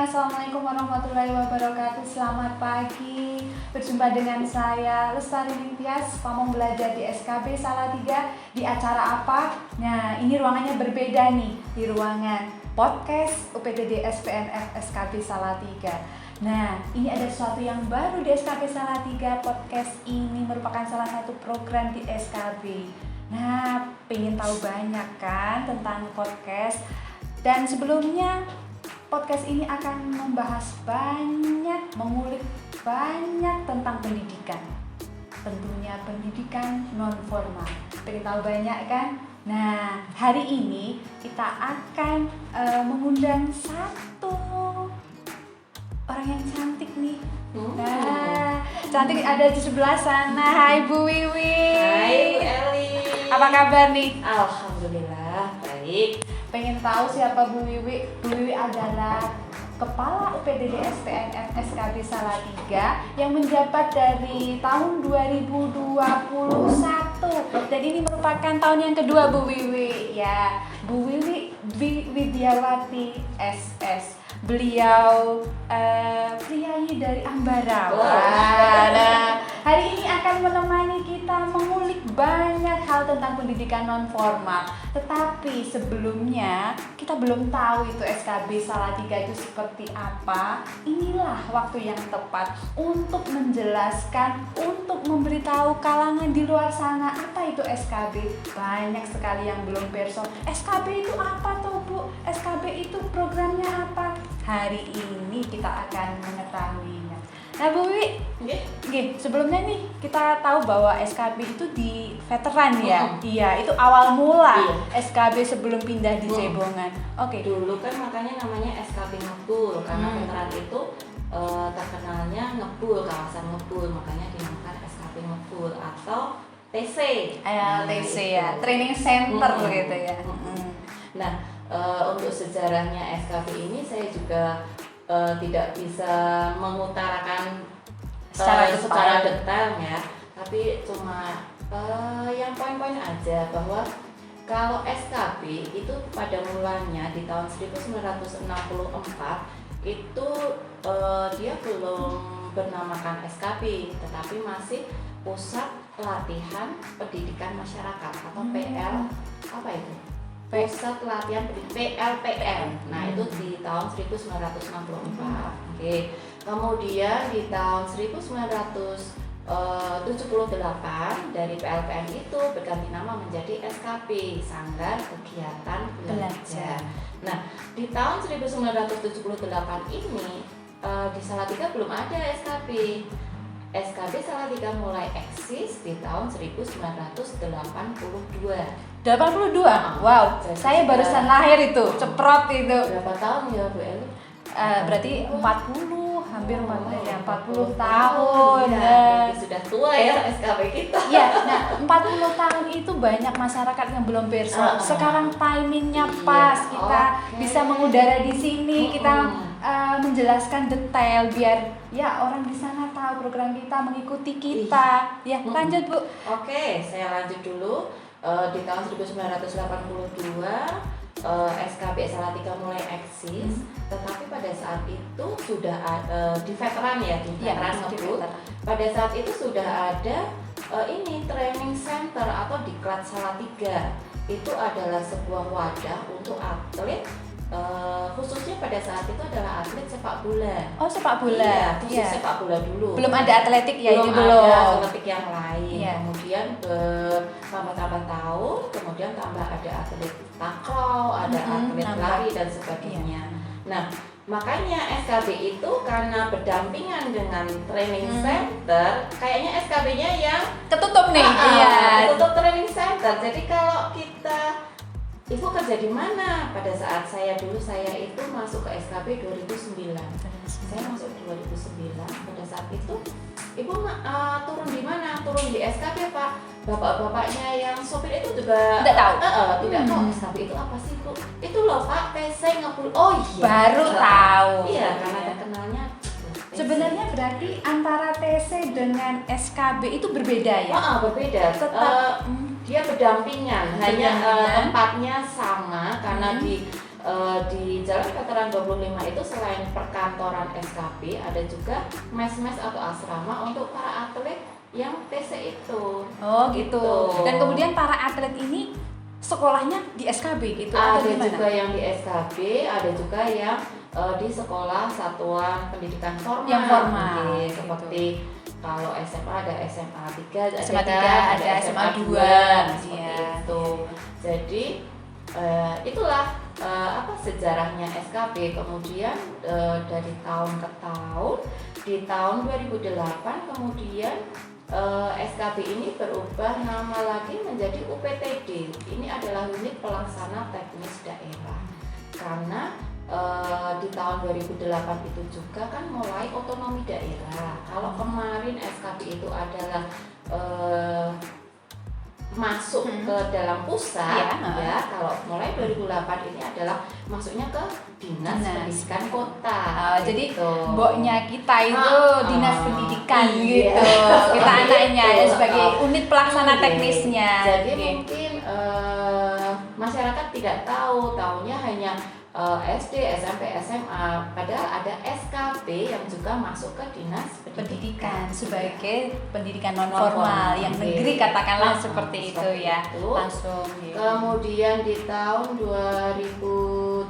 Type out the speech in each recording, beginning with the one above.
Assalamualaikum warahmatullahi wabarakatuh. Selamat pagi. Berjumpa dengan saya Lestari Nintias, pamong belajar di SKB Salatiga. Di acara apa? Nah, ini ruangannya berbeda nih. Di ruangan podcast UPTD SPNF SKB Salatiga. Nah, ini ada sesuatu yang baru di SKB Salatiga. Podcast ini merupakan salah satu program di SKB. Nah, pengen tahu banyak kan tentang podcast? Dan sebelumnya podcast ini akan membahas banyak, mengulik banyak tentang pendidikan. Tentunya pendidikan non formal. Pengen tahu banyak kan? Nah, hari ini kita akan mengundang satu orang yang cantik nih. Nah, cantik ada di sebelah sana. Hai Bu Wiwi. Hai Bu Eli. Apa kabar nih? Alhamdulillah baik. Pengen tahu siapa Bu Wiwi? Bu Wiwi adalah Kepala UPTD SPNF SKB Salatiga yang menjabat dari tahun 2021 dan ini merupakan tahun yang kedua Bu Wiwi ya. Bu Wiwi Widiawati SS. Beliau priayi dari Ambarawa. Nah, hari ini akan menemani kita mengulik banyak hal tentang pendidikan non formal. Tetapi sebelumnya kita belum tahu itu SKB Salatiga itu seperti apa. Inilah waktu yang tepat untuk menjelaskan, untuk memberitahu kalangan di luar sana apa itu SKB. Banyak sekali yang belum person. SKB itu apa toh Bu? SKB itu programnya apa? Hari ini kita akan mengetahuinya. Nah Bu Wiwi, sebelumnya nih kita tahu bahwa SKB itu di veteran ya. Iya, itu awal mula SKB sebelum pindah di Cebongan. Oke. Dulu kan makanya namanya SKB Ngebul karena veteran itu terkenalnya ngebul, kawasan ngebul, makanya dinamakan SKB Ngebul atau TC. TC ya, training center begitu ya. Nah, untuk sejarahnya SKB ini saya juga tidak bisa mengutarakan secara detail ya, tapi cuma yang poin-poin aja bahwa kalau SKB itu pada mulanya di tahun 1964 itu dia belum bernamakan SKB, tetapi masih Pusat Latihan Pendidikan Masyarakat atau PL apa itu? Pusat Latihan PLPM. Nah, itu di tahun 1964. Oke. Kemudian di tahun 1978 dari PLPM itu berganti nama menjadi SKB, Sanggar Kegiatan Belajar. Nah, di tahun 1978 ini di Salatiga belum ada SKB. SKB Salatiga mulai eksis di tahun 1982. 82? Wow, saya barusan lahir itu, ceprot itu. Berapa tahun ya Bu Eli? Berarti 40, hampir 40 tahun. Ya, sudah tua ya SKB kita. Iya, nah 40 tahun itu banyak masyarakat yang belum person. Sekarang timingnya pas, kita bisa mengudara di sini, kita menjelaskan detail biar ya orang di sana tahu program kita, mengikuti kita. Ya, lanjut Bu. Oke, saya lanjut dulu. Di tahun 1982 SKB Salatiga mulai eksis, tetapi pada saat itu sudah ada di veteran ya, di veteran ngebul. Pada saat itu sudah ada ini training center atau Diklat Salatiga. Itu adalah sebuah wadah untuk atlet, khususnya pada saat itu adalah atlet sepak bola. Oh, sepak bola. Iya, khusus sepak bola dulu. Belum ada atletik ya, belum ini belum. ada atletik yang lain. Iya. Kemudian tambah tahun, kemudian tambah ada atlet takraw, ada atlet lari dan sebagainya. Nah, makanya SKB itu karena berdampingan dengan training center, kayaknya SKB-nya yang Ketutup nih. tutup training center. Jadi kalau kita, Ibu kerja di mana? Pada saat saya itu masuk ke SKB 2009. Saya masuk 2009. Pada saat itu Ibu turun di mana? Turun di SKB, Pak. Bapak-bapaknya yang sopir itu juga Tidak tahu. Tidak tahu SKB itu apa sih, Bu? Itu loh, Pak, TC ngepul. Oh iya. Baru tahu. Iya, karena terkenalnya TC. Sebenarnya berarti antara TC dengan SKB itu berbeda ya? Berbeda. Tetap Dia berdampingan, hanya tempatnya sama karena di Jalan Veteran 25 itu selain perkantoran SKB ada juga mes-mes atau asrama untuk para atlet yang TC itu. Oh gitu. Dan kemudian para atlet ini sekolahnya di SKB gitu Ada atau gimana? juga yang di SKB, ada juga yang di sekolah satuan pendidikan formal. Yang formal, Oke, gitu. seperti kalau SMA ada SMA 3, SMA 3, ada SMA 2, seperti iya. itu. Jadi itulah sejarahnya SKB. Kemudian dari tahun ke tahun, di tahun 2008 kemudian SKB ini berubah nama lagi menjadi UPTD. Ini adalah unit pelaksana teknis daerah. Karena di tahun 2008 itu juga kan mulai otonomi daerah. Kalau kemarin SKB itu adalah masuk ke dalam pusat, ya. Kalau mulai 2008 ini adalah masuknya ke dinas pendidikan kota. Jadi gitu. mboknya kita itu dinas pendidikan Iya. gitu. Kita anaknya ya Gitu. sebagai unit pelaksana Iya. teknisnya. Jadi Oke. mungkin masyarakat tidak tahu, taunya hanya SD, SMP, SMA. Padahal ada SKB yang juga masuk ke dinas pendidikan sebagai pendidikan non Non-formal. formal yang negeri katakanlah seperti itu seperti ya. itu. Langsung gitu. Kemudian di tahun 2018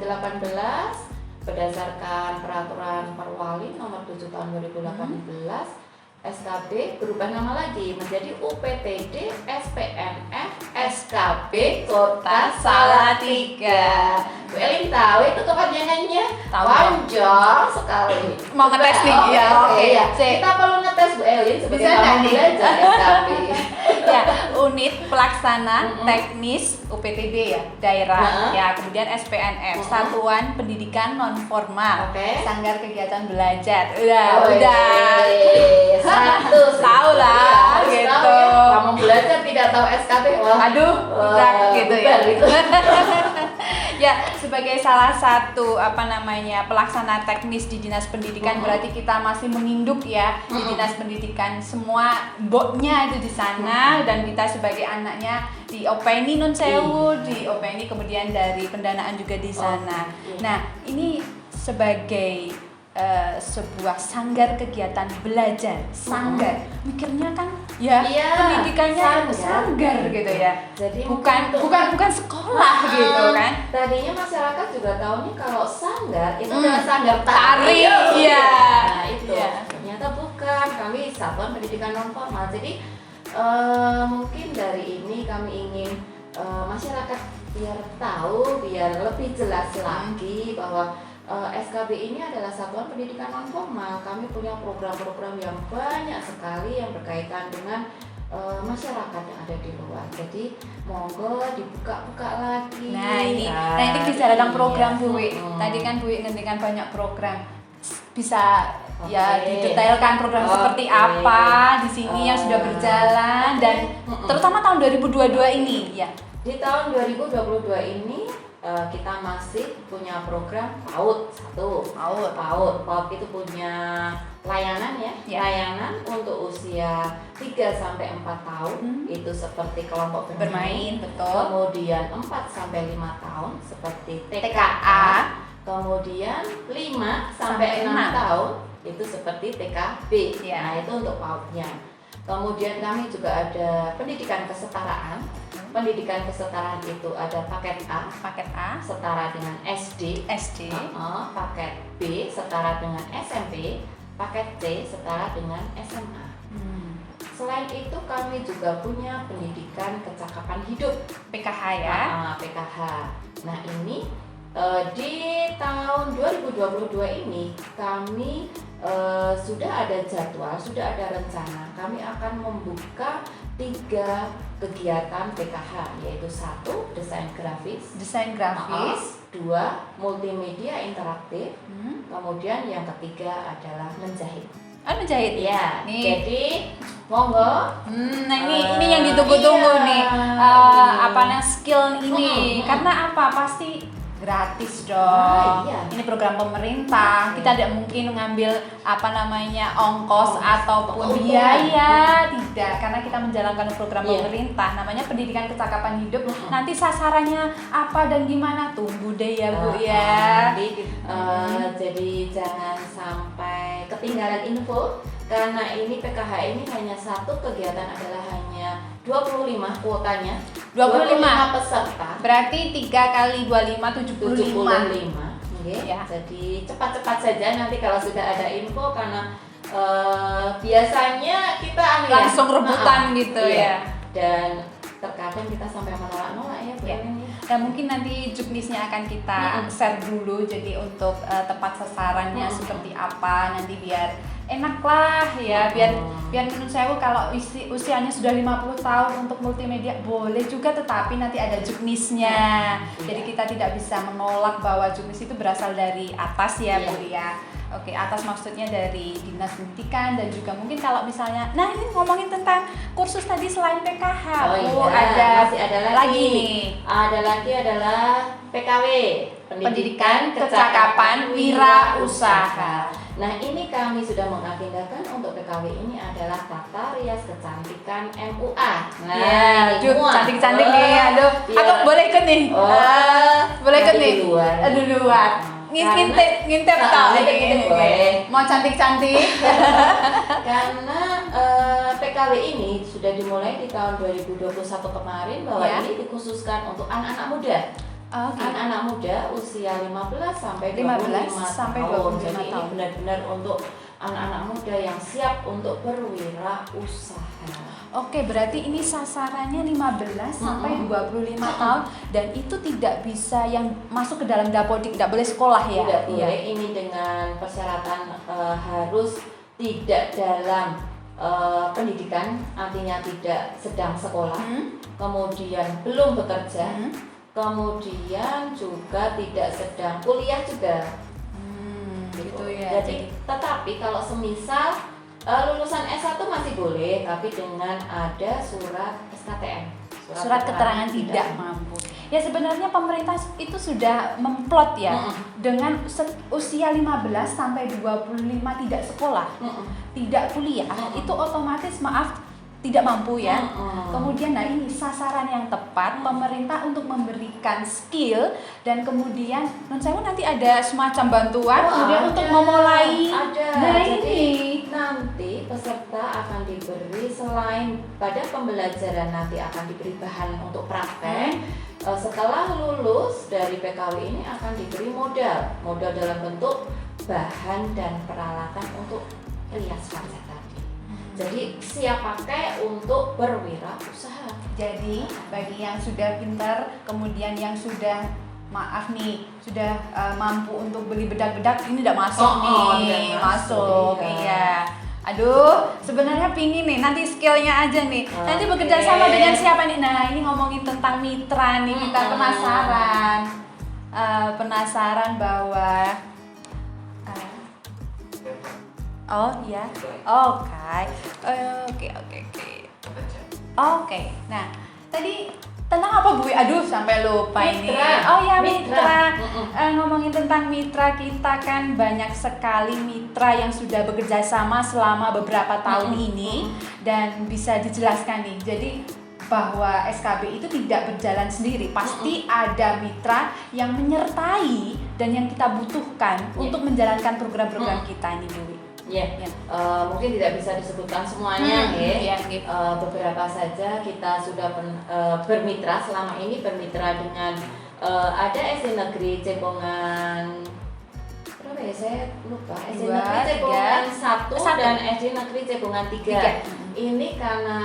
berdasarkan peraturan Perwali nomor 7 tahun 2018 SKB berubah nama lagi menjadi UPTD SPNF SKB Kota Salatiga. Bu Elin tahu itu kepanjangannya? Tahu. Panjang sekali. Mau ngetes nih? Ya, oke. Ya. Sip. Kita perlu ngetes Bu Elin sebagai Bisa nggak kamu nih? belajar SKB. Ya, unit pelaksana teknis UPTD ya, daerah. Ya, kemudian SPNF, Satuan Pendidikan Non Formal. Oke. Sanggar Kegiatan Belajar. Udah. Satu Tahu lah, harus gitu. tahu ya. Kamu belajar tidak tahu SKB, wah. Aduh, udah gitu ya. bubar gitu. Ya, sebagai salah satu pelaksana teknis di Dinas Pendidikan berarti kita masih menginduk ya di Dinas Pendidikan, semua boknya itu di sana dan kita sebagai anaknya diopeni non sewu, diopeni kemudian dari pendanaan juga di sana. Nah, ini sebagai sebuah sanggar kegiatan belajar, sanggar. Mikirnya kan ya Iya, pendidikannya sanggar. gitu ya. Jadi bukan sekolah gitu kan. Tadinya masyarakat juga tahunya kalau sanggar itu adalah sanggar Tari, tari. iya. Nah, itu. Iya. Ternyata bukan. Kami Satuan Pendidikan Non Formal. Jadi mungkin dari ini kami ingin masyarakat biar tahu, biar lebih jelas lagi bahwa SKB ini adalah Satuan Pendidikan Non Formal. Kami punya program-program yang banyak sekali yang berkaitan dengan masyarakat yang ada di luar. Jadi monggo dibuka-buka lagi. Nah ini bicara tentang program Bu Wi. Mm-mm. Tadi kan Bu Wi ngendikan banyak program. Bisa ya Oke. didetailkan program seperti apa di sini yang sudah berjalan dan terutama tahun 2022 ini ya. Di tahun 2022 ini kita masih punya program PAUD 1. PAUD itu punya layanan ya. Layanan untuk usia 3 sampai 4 tahun itu seperti kelompok bermain. Betul. Kemudian 4 sampai 5 tahun seperti TKA. Kemudian 5 sampai 6 tahun itu seperti TKB. Ya. Nah, itu untuk PAUD-nya. Kemudian kami juga ada pendidikan kesetaraan. Pendidikan kesetaraan itu ada paket A setara dengan SD. Paket B setara dengan SMP. Paket C setara dengan SMA. Selain itu kami juga punya pendidikan kecakapan hidup PKH ya. PKH. Nah ini Di tahun 2022 ini kami sudah ada jadwal, sudah ada rencana. Kami akan membuka 3 kegiatan PKH, yaitu 1 desain grafis, 2 multimedia interaktif, kemudian yang ketiga adalah menjahit. Menjahit Ya, nih. jadi monggo. Nah ini yang ditunggu-tunggu Iya, nih. ini. Apa yang skill ini? Karena apa? Pasti gratis dong. Ah, iya. Ini program pemerintah. Kita tidak mungkin ngambil ongkos ataupun biaya, tidak. Karena kita menjalankan program pemerintah. Namanya pendidikan kecakapan hidup. Nanti sasarannya apa dan gimana? Tunggu deh ya Bu ya. Jadi jangan sampai ketinggalan info, karena ini PKH ini hanya 1 kegiatan adalah hanya 25 kuotanya, 25 peserta, berarti 3 kali 25 75. Ya. Jadi cepat-cepat saja nanti kalau sudah ada info, karena biasanya kita langsung rebutan gitu ya. Dan terkadang kita sampai menolak-nolak ya Bu. Dan mungkin nanti juknisnya akan kita share dulu, jadi untuk tepat sasarannya seperti apa nanti biar enak lah ya, biar menurut saya kalau usianya sudah 50 tahun untuk multimedia boleh juga, tetapi nanti ada juknisnya. Jadi kita tidak bisa menolak bahwa juknis itu berasal dari atas ya Bu ya. Oke, atas maksudnya dari Dinas Pendidikan, dan juga mungkin kalau misalnya, nah ini ngomongin tentang kursus tadi selain PKH, masih ada lagi nih. Ada lagi adalah PKW, Pendidikan Kecakapan Wirausaha. Nah ini kami sudah mengagendakan untuk PKW ini adalah Tata Rias Kecantikan MUA. Nah, ya, cantik-cantik nih, aduh, aku boleh ikut nih. Boleh ikut nih. Duluan. Ngintip tau ini. Mau cantik-cantik. Karena PKW ini sudah dimulai di tahun 2021 kemarin, bahwa ini dikhususkan untuk anak-anak muda. Anak-anak muda usia 15 sampai 25 tahun. Jadi ini benar-benar untuk anak-anak muda yang siap untuk berwirausaha. Oke, berarti ini sasarannya 15 sampai 25 tahun, dan itu tidak bisa yang masuk ke dalam dapodik, tidak boleh sekolah ya? Tidak boleh, ini dengan persyaratan harus tidak dalam pendidikan, artinya tidak sedang sekolah, kemudian belum bekerja, kemudian juga tidak sedang kuliah juga. Gitu ya. Jadi, tetapi kalau semisal lulusan S1 masih boleh, tapi dengan ada surat SKTM, surat keterangan tidak mampu. Ya sebenarnya pemerintah itu sudah memplot ya, dengan usia 15 sampai 25 tidak sekolah, tidak kuliah, itu otomatis tidak mampu ya. Kemudian nah ini sasaran yang tepat pemerintah untuk memberikan skill, dan kemudian menurut saya nanti ada semacam bantuan kemudian untuk memulai. Nah ini nanti peserta akan diberi, selain pada pembelajaran nanti akan diberi bahan untuk praktek. Setelah lulus dari PKW ini akan diberi modal dalam bentuk bahan dan peralatan untuk rias wajah. Jadi siap pakai untuk berwirausaha. Jadi bagi yang sudah pintar, kemudian yang sudah sudah mampu untuk beli bedak-bedak, ini udah masuk masuk. Iya. Aduh, sebenarnya pingin nih, nanti skillnya aja nih. Nanti bekerja sama dengan siapa nih? Nah, ini ngomongin tentang mitra nih, kita penasaran bahwa Oke. Nah, tadi tentang apa Bu? Aduh, sampai lupa mitra. ini. Mitra. Ngomongin tentang mitra, kita kan banyak sekali mitra yang sudah bekerja sama selama beberapa tahun ini, dan bisa dijelaskan nih. Jadi bahwa SKB itu tidak berjalan sendiri, pasti ada mitra yang menyertai dan yang kita butuhkan untuk menjalankan program-program kita ini, Bu. Mungkin tidak bisa disebutkan semuanya, beberapa saja kita sudah bermitra selama ini, bermitra dengan ada SD Negeri Cepongan, berapa ya, saya lupa, SD Negeri Cepongan 1 dan SD Negeri Cepongan 3. Ini karena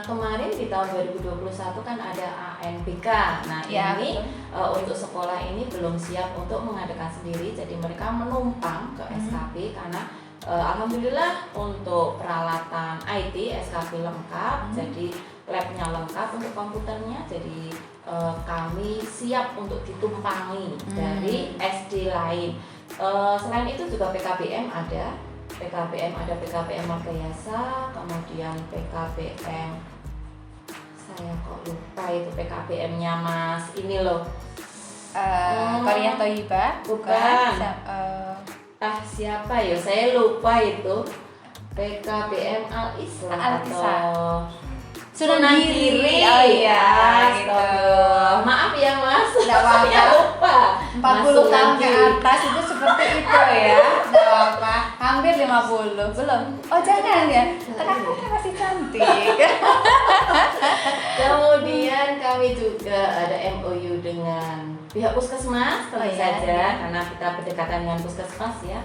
kemarin di tahun 2021 kan ada ANBK. Nah, Ya, ini untuk sekolah ini belum siap untuk mengadakan sendiri, jadi mereka menumpang ke SKB karena alhamdulillah untuk peralatan IT SKB lengkap, jadi labnya lengkap untuk komputernya, jadi kami siap untuk ditumpangi dari SD lain. Selain itu juga PKBM ada PKBM Marga Yasa, kemudian PKBM saya kok lupa itu PKBM-nya Mas ini loh. Korea Toyiba Bukan. Siapa? Siapa ya? Saya lupa itu. PKBM Al-Islam atau Sunan Giri. Oh iya, gitu. Maaf ya Mas. Nggak apa-apa. Saya lupa. 40 tahun ke atas itu seperti itu ya. Nggak apa-apa. Hampir 50. Belum. Oh, jangan ya. Kakak masih cantik. Kemudian kami juga ada MOU dengan pihak puskesmas tentu saja karena kita berdekatan dengan puskesmas ya.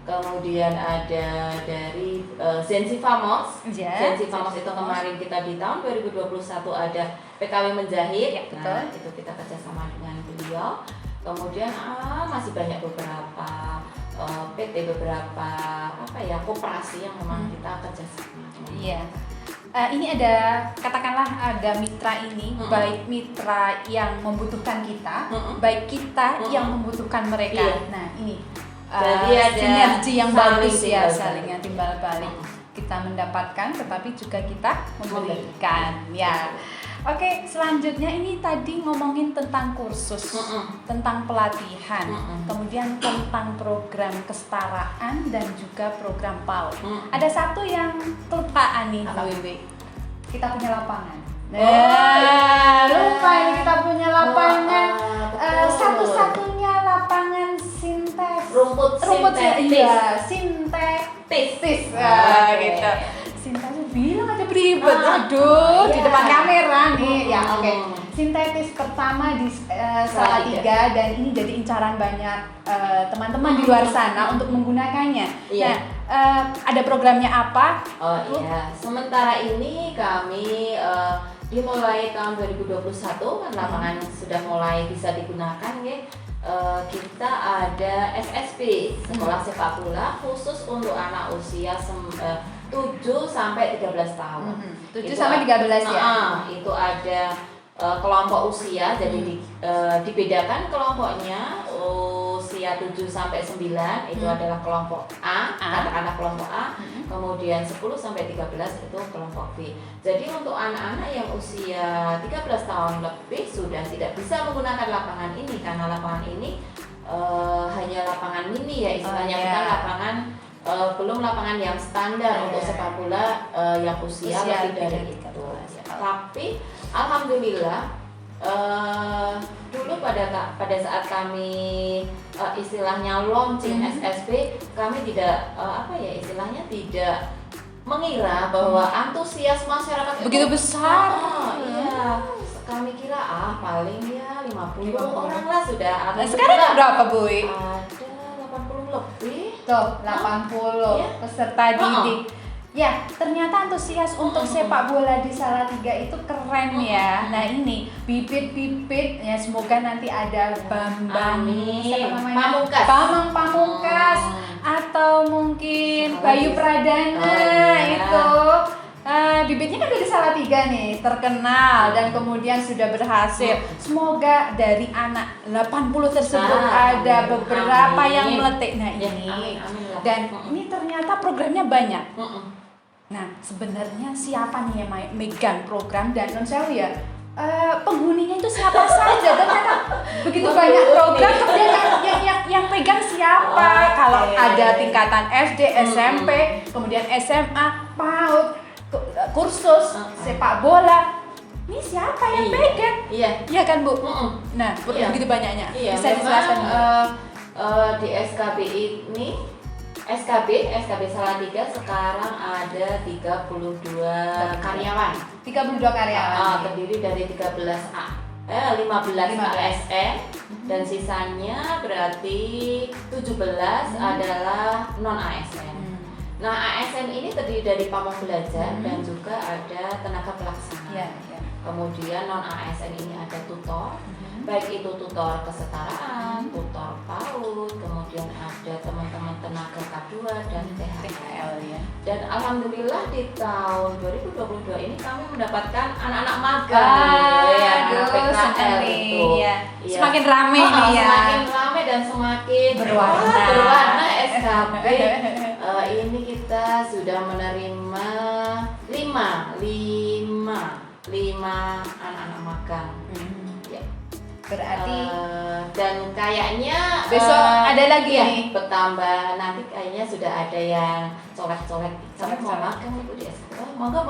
Kemudian ada dari Zensi Famos. Zensi Famos itu kemarin kita di tahun 2021 ada PKW menjahit. Ya, betul. Nah, itu kita kerjasama dengan beliau. Kemudian masih banyak beberapa PT, beberapa koperasi yang memang kita kerjasama. Iya. Ini ada, katakanlah ada mitra ini, baik mitra yang membutuhkan kita, baik kita yang membutuhkan mereka. Iya. Nah, ini Jadi ada sinergi yang bagus ya, timbal saling balik. timbal balik. Kita mendapatkan, tetapi juga kita memberikan. Ya. Oke, selanjutnya ini tadi ngomongin tentang kursus, tentang pelatihan, kemudian tentang program kesetaraan dan juga program PAUD. Ada satu yang kelupaan nih, Mbak Wiwi. Kita punya lapangan. Lupa ini kita punya lapangan. Satu-satunya lapangan Rumput sintetis. Iya, sintetis. Gitu. Sintetis bilang aja beribet. Aduh, di depan kamera nih. Ya, oke. Sintetis pertama di Salatiga dan ini jadi incaran banyak teman-teman di luar sana untuk menggunakannya. Iya. Nah, ada programnya apa? Oh iya, sementara ini kami dimulai tahun 2021 kan lapangan sudah mulai bisa digunakan ya. Kita ada SSB, Sekolah Sepak Bola khusus untuk anak usia 7 sampai 13 tahun. 7 sampai 13 ya. Itu ada kelompok usia, jadi dibedakan kelompoknya. Usia 7 sampai 9 itu adalah kelompok A, anak-anak kelompok A. Kemudian 10 sampai 13 itu kelompok B. Jadi untuk anak-anak yang usia 13 tahun lebih sudah tidak bisa menggunakan lapangan ini karena lapangan ini hanya lapangan mini ya istilahnya, bukan lapangan belum lapangan yang standar untuk sepak bola yang usia lebih dari itu. Tapi alhamdulillah dulu pada saat kami istilahnya launching SSB, kami tidak istilahnya tidak mengira bahwa antusias masyarakat begitu besar. Iya, kami kira paling ya 50 orang lah sudah. Sekarang berapa, Bu? Ada 80 lebih. Tuh, 80 peserta didik. Ya, ternyata antusias untuk sepak bola di Salatiga itu keren ya. Nah, ini bibit-bibit ya, semoga nanti ada Bambang Pamungkas atau mungkin Bayu Pradana itu. Bibitnya kan dari Salatiga nih, terkenal dan kemudian sudah berhasil. Semoga dari anak 80 tersebut ada beberapa yang meletik. Nah, ini dan ini ternyata programnya banyak. Nah, sebenarnya siapa nih yang megang program dan non-sewu ya? Penghuninya itu siapa saja? Dan ternyata begitu banyak program, kemudian yang pegang siapa? Kalau ada tingkatan SD, SMP, kemudian SMA, PAUD, kursus sepak bola, ini siapa yang pegang? Iya kan, Bu? Nah, begitu banyaknya. Bisa dijelaskan? Di SKB ini SKB Salatiga sekarang ada 32 karyawan. 32 karyawan. Terdiri dari 15 ASN dan sisanya berarti 17 adalah non ASN. Nah, ASN ini terdiri dari pamong belajar Mhm. dan juga ada tenaga pelaksana. Ya, ya. Kemudian non ASN ini ada tutor, baik itu tutor kesetaraan, tutor PAUD, kemudian ada teman-teman tenaga K2 dan THL. ya. Dan alhamdulillah di tahun 2022 ini kami mendapatkan anak-anak magang ya, Aduh, PKL senang nih, itu. ya. Iya. Semakin rame Oh, nih ya. Semakin rame dan semakin Berwarna. berwarna SKP. Ini kita sudah menerima 5 anak-anak magang. Ya. Berarti Dan kayaknya besok ada lagi ya, nih. bertambah nanti kayaknya sudah ada yang colek-colek Colek-colek. magang ibu di SKP. Monggo.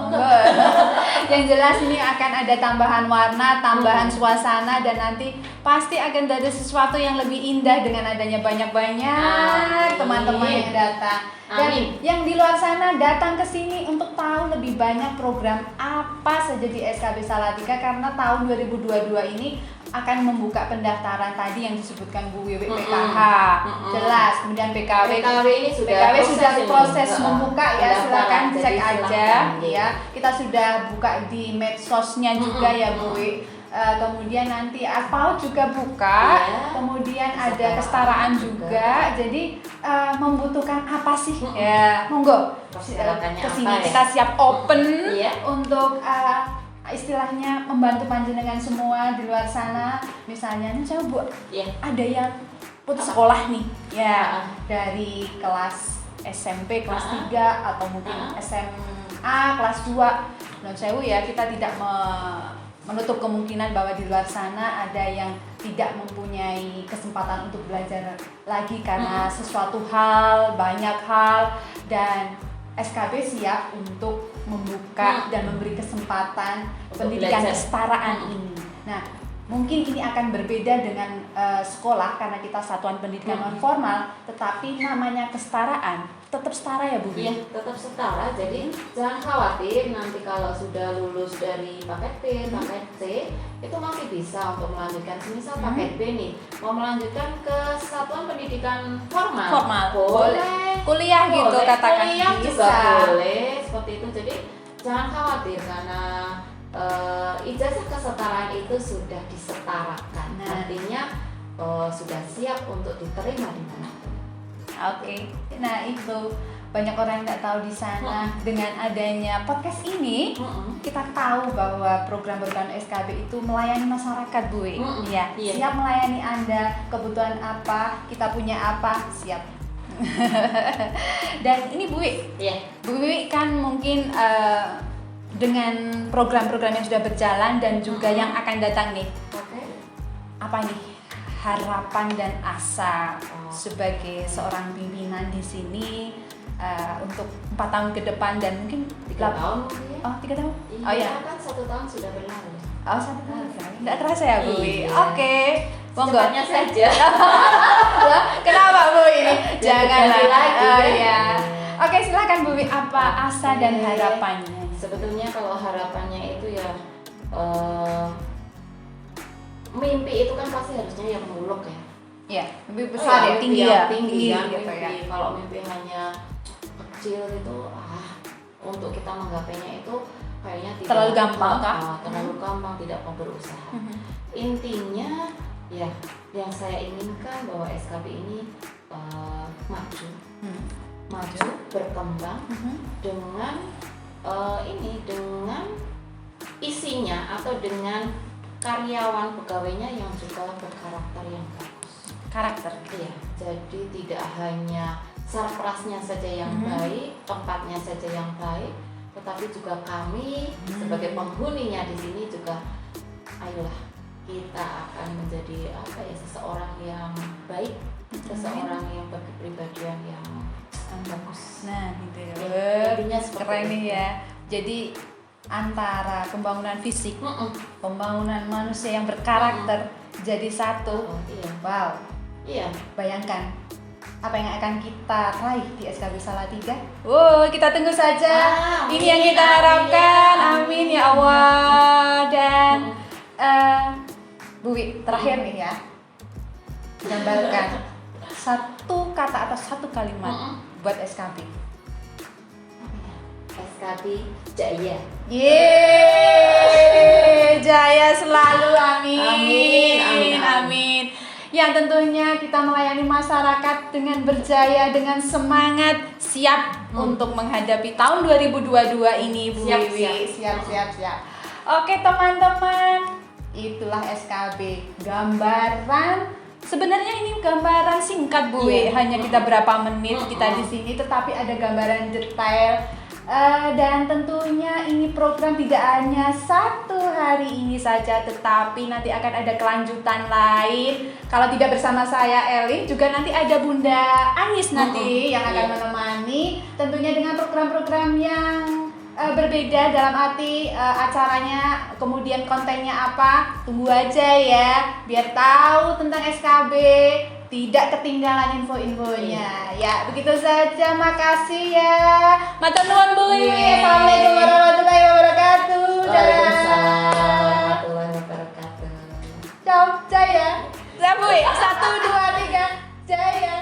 Yang jelas ini akan ada tambahan warna, tambahan suasana, dan nanti pasti akan ada sesuatu yang lebih indah dengan adanya banyak-banyak Amin. teman-teman yang datang. Dan Amin. yang di luar sana datang ke sini untuk tahu lebih banyak program apa saja di SKB Salatiga, karena tahun 2022 ini akan membuka pendaftaran tadi yang disebutkan Bu Wiwi, PKH. Jelas, kemudian PKW ini sudah proses ini. membuka ya, silakan Pendaftaran, cek jadi aja silakan. ya. Kita sudah buka di medsosnya juga ya Bu Wi. Kemudian nanti APAU juga buka, Iya. kemudian ada Kesetaraan kesetaraan juga. Jadi membutuhkan apa sih? Ya, monggo Persyaratannya kesini apa ya? kita siap open Iya. untuk istilahnya membantu panjenengan semua di luar sana. Misalnya nih coba Bu, Iya. ada yang putus sekolah nih ya, Ah. dari kelas SMP kelas Ah. 3 atau mungkin SMA kelas 2. Non sewu ya, kita tidak menutup kemungkinan bahwa di luar sana ada yang tidak mempunyai kesempatan untuk belajar lagi karena sesuatu hal, banyak hal, dan SKB siap untuk membuka dan memberi kesempatan Untuk pendidikan belajar. kesetaraan ini. Nah, mungkin ini akan berbeda dengan sekolah karena kita satuan pendidikan non formal, tetapi namanya kesetaraan tetap setara ya Bu? Iya, tetap setara. Jadi jangan khawatir nanti kalau sudah lulus dari paket B, paket C, itu masih bisa untuk melanjutkan. Misal paket B nih, mau melanjutkan ke satuan pendidikan formal. Boleh. Kuliah gitu Boleh. katakan. Kuliah juga Bisa. boleh seperti itu. Jadi jangan khawatir karena ijazah kesetaraan itu sudah disetarakan. Nah. Artinya sudah siap untuk diterima di mana. Oke. Nah, itu banyak orang yang nggak tahu di sana. Dengan adanya podcast ini, kita tahu bahwa program-program SKB itu melayani masyarakat, Bu. Ya, Iya. siap melayani Anda. Kebutuhan apa, kita punya apa, siap. Dan ini Bu, Iya. Bu Wiwi kan mungkin dengan program-program yang sudah berjalan dan juga yang akan datang nih, Oke. apa nih harapan dan asa sebagai seorang pimpinan di sini untuk 4 tahun ke depan dan mungkin 3 tahun mungkin ya? Oh, 3 tahun? Iya, Oh ya. kan 1 tahun sudah berlalu. Oh, 1 tahun. Nggak terasa ya Bu Wiwi? Iya. Oke. Monggo. Secepatnya saja. Loh, kenapa Bu ini? Janganlah. Ganti lagi, Oh kan? iya. Oke, silakan Bu Wiwi, apa asa dan Oke. harapannya? Sebetulnya kalau harapannya itu ya mimpi itu kan pasti harusnya yang muluk ya. Ya, lebih besar ya, mimpi tinggi yang ya, tinggi kan, gitu mimpi. ya. Kalau mimpi hanya kecil itu untuk kita menggapainya itu kayaknya tidak Terlalu gampang kah? terlalu gampang, tidak mau berusaha. Intinya ya yang saya inginkan bahwa SKB ini maju, berkembang dengan dengan isinya atau dengan karyawan pegawainya yang juga berkarakter yang bagus. Karakter. Iya, jadi tidak hanya sarprasnya saja yang baik, tempatnya saja yang baik, tetapi juga kami sebagai penghuninya di sini juga, ayolah kita akan menjadi seseorang yang baik, seseorang yang berkepribadian yang bagus. Nah, gitu ya. Intinya seperti Keren nih itu. ya. Jadi antara pembangunan fisik, pembangunan manusia yang berkarakter jadi satu. Oh, iya. Wow. Iya. Bayangkan apa yang akan kita raih di SKB Salatiga. Wow, kita tunggu saja. Amin, Ini yang kita amin, harapkan. amin. Amin ya Allah. Dan Bu Wi, terakhir nih ya. Gambarkan satu kata atau satu kalimat buat SKB. SKB Jaya. Yeay, jaya selalu, amin. Amin, amin, amin. Yang tentunya kita melayani masyarakat dengan berjaya, dengan semangat, siap untuk menghadapi tahun 2022 ini, Bu Siap, Wiwi. Siap. Oke teman-teman, itulah SKB, gambaran. Sebenarnya ini gambaran singkat, Bu Wiwi. Iya. Hanya kita berapa menit kita di sini, tetapi ada gambaran detail. Dan tentunya ini program tidak hanya satu hari ini saja, tetapi nanti akan ada kelanjutan lain. Kalau tidak bersama saya Elin, juga nanti ada Bunda Anis nanti yang akan menemani. Tentunya dengan program-program yang berbeda dalam arti acaranya, kemudian kontennya apa, tunggu aja ya, biar tahu tentang SKB. Tidak ketinggalan info-infonya. Ya, begitu saja. Makasih ya. Matur nuwun Bu Wiwi. Assalamualaikum warahmatullahi wabarakatuh. Waalaikumsalam warahmatullahi wabarakatuh. Ciao, Jaya. Ya Bu, 1, 2, 3, Jaya.